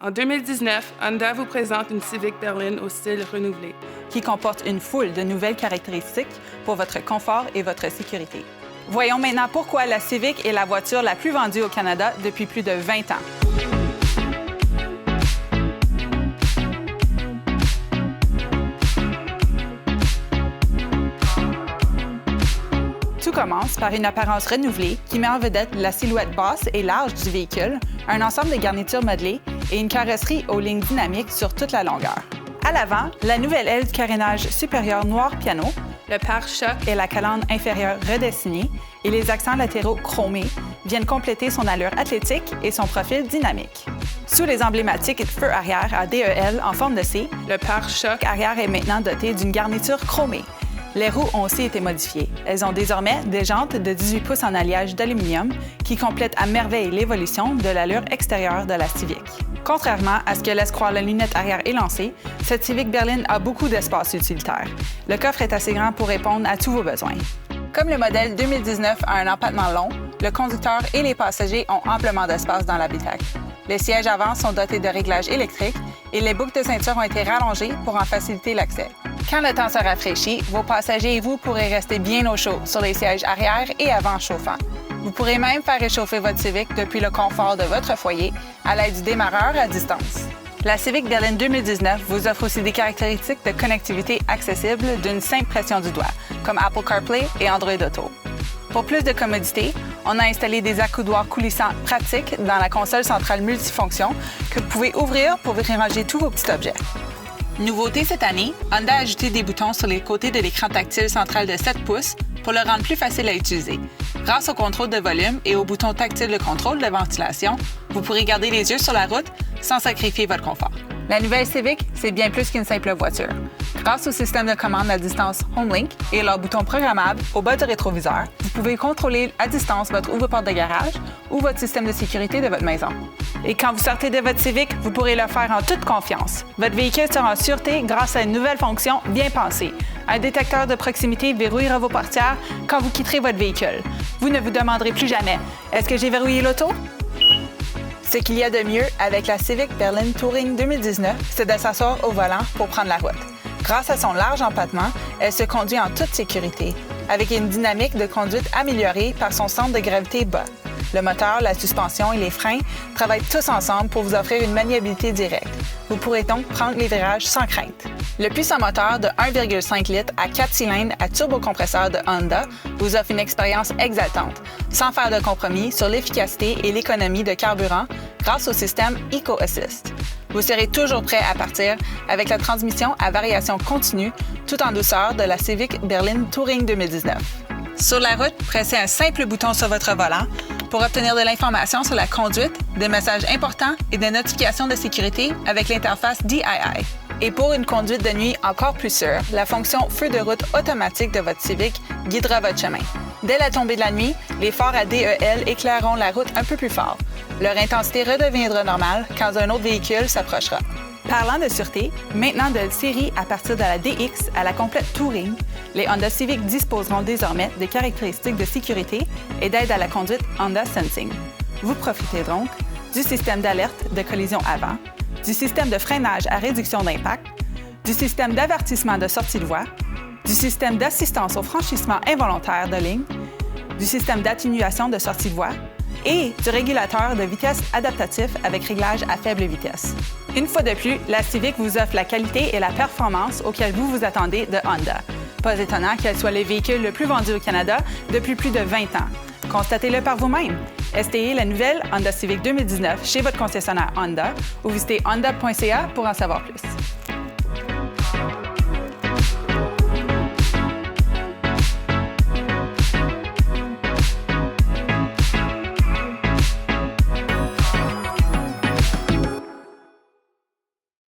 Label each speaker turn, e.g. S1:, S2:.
S1: En 2019, Honda vous présente une Civic berline au style renouvelé,
S2: qui comporte une foule de nouvelles caractéristiques pour votre confort et votre sécurité. Voyons maintenant pourquoi la Civic est la voiture la plus vendue au Canada depuis plus de 20 ans. Tout commence par une apparence renouvelée qui met en vedette la silhouette basse et large du véhicule, un ensemble de garnitures modelées et une carrosserie aux lignes dynamiques sur toute la longueur. À l'avant, la nouvelle aile du carénage supérieur noir piano, le pare-choc et la calandre inférieure redessinée et les accents latéraux chromés viennent compléter son allure athlétique et son profil dynamique. Sous les emblématiques feux arrière à DEL en forme de C, le pare-choc arrière est maintenant doté d'une garniture chromée. Les roues ont aussi été modifiées. Elles ont désormais des jantes de 18 pouces en alliage d'aluminium qui complètent à merveille l'évolution de l'allure extérieure de la Civic. Contrairement à ce que laisse croire la lunette arrière élancée, cette Civic berline a beaucoup d'espace utilitaire. Le coffre est assez grand pour répondre à tous vos besoins. Comme le modèle 2019 a un empattement long, le conducteur et les passagers ont amplement d'espace dans l'habitacle. Les sièges avant sont dotés de réglages électriques et les boucles de ceinture ont été rallongées pour en faciliter l'accès. Quand le temps se rafraîchit, vos passagers et vous pourrez rester bien au chaud sur les sièges arrière et avant chauffants. Vous pourrez même faire réchauffer votre Civic depuis le confort de votre foyer à l'aide du démarreur à distance. La Civic berline 2019 vous offre aussi des caractéristiques de connectivité accessibles d'une simple pression du doigt, comme Apple CarPlay et Android Auto. Pour plus de commodité, on a installé des accoudoirs coulissants pratiques dans la console centrale multifonction que vous pouvez ouvrir pour y ranger tous vos petits objets. Nouveauté cette année, Honda a ajouté des boutons sur les côtés de l'écran tactile central de 7 pouces pour le rendre plus facile à utiliser. Grâce au contrôle de volume et au bouton tactile de contrôle de ventilation, vous pourrez garder les yeux sur la route sans sacrifier votre confort. La nouvelle Civic, c'est bien plus qu'une simple voiture. Grâce au système de commande à distance HomeLink et leur bouton programmable au bas du rétroviseur, vous pouvez contrôler à distance votre ouvre-porte de garage ou votre système de sécurité de votre maison. Et quand vous sortez de votre Civic, vous pourrez le faire en toute confiance. Votre véhicule sera en sûreté grâce à une nouvelle fonction bien pensée. Un détecteur de proximité verrouillera vos portières quand vous quitterez votre véhicule. Vous ne vous demanderez plus jamais « Est-ce que j'ai verrouillé l'auto? » Ce qu'il y a de mieux avec la Civic berline Touring 2019, c'est de s'asseoir au volant pour prendre la route. Grâce à son large empattement, elle se conduit en toute sécurité, avec une dynamique de conduite améliorée par son centre de gravité bas. Le moteur, la suspension et les freins travaillent tous ensemble pour vous offrir une maniabilité directe. Vous pourrez donc prendre les virages sans crainte. Le puissant moteur de 1,5 litres à 4 cylindres à turbocompresseur de Honda vous offre une expérience exaltante, sans faire de compromis sur l'efficacité et l'économie de carburant grâce au système EcoAssist. Vous serez toujours prêt à partir avec la transmission à variation continue tout en douceur de la Civic berline Touring 2019. Sur la route, pressez un simple bouton sur votre volant pour obtenir de l'information sur la conduite, des messages importants et des notifications de sécurité avec l'interface DII. Et pour une conduite de nuit encore plus sûre, la fonction feu de route automatique de votre Civic guidera votre chemin. Dès la tombée de la nuit, les phares à DEL éclaireront la route un peu plus fort. Leur intensité redeviendra normale quand un autre véhicule s'approchera. Parlant de sûreté, maintenant de série à partir de la DX à la complète Touring, les Honda Civic disposeront désormais de caractéristiques de sécurité et d'aide à la conduite Honda Sensing. Vous profiterez donc du système d'alerte de collision avant, du système de freinage à réduction d'impact, du système d'avertissement de sortie de voie, du système d'assistance au franchissement involontaire de ligne, du système d'atténuation de sortie de voie et du régulateur de vitesse adaptatif avec réglage à faible vitesse. Une fois de plus, la Civic vous offre la qualité et la performance auxquelles vous vous attendez de Honda. Pas étonnant qu'elle soit le véhicule le plus vendu au Canada depuis plus de 20 ans. Constatez-le par vous-même. Essayez la nouvelle Honda Civic 2019 chez votre concessionnaire Honda ou visitez honda.ca pour en savoir plus.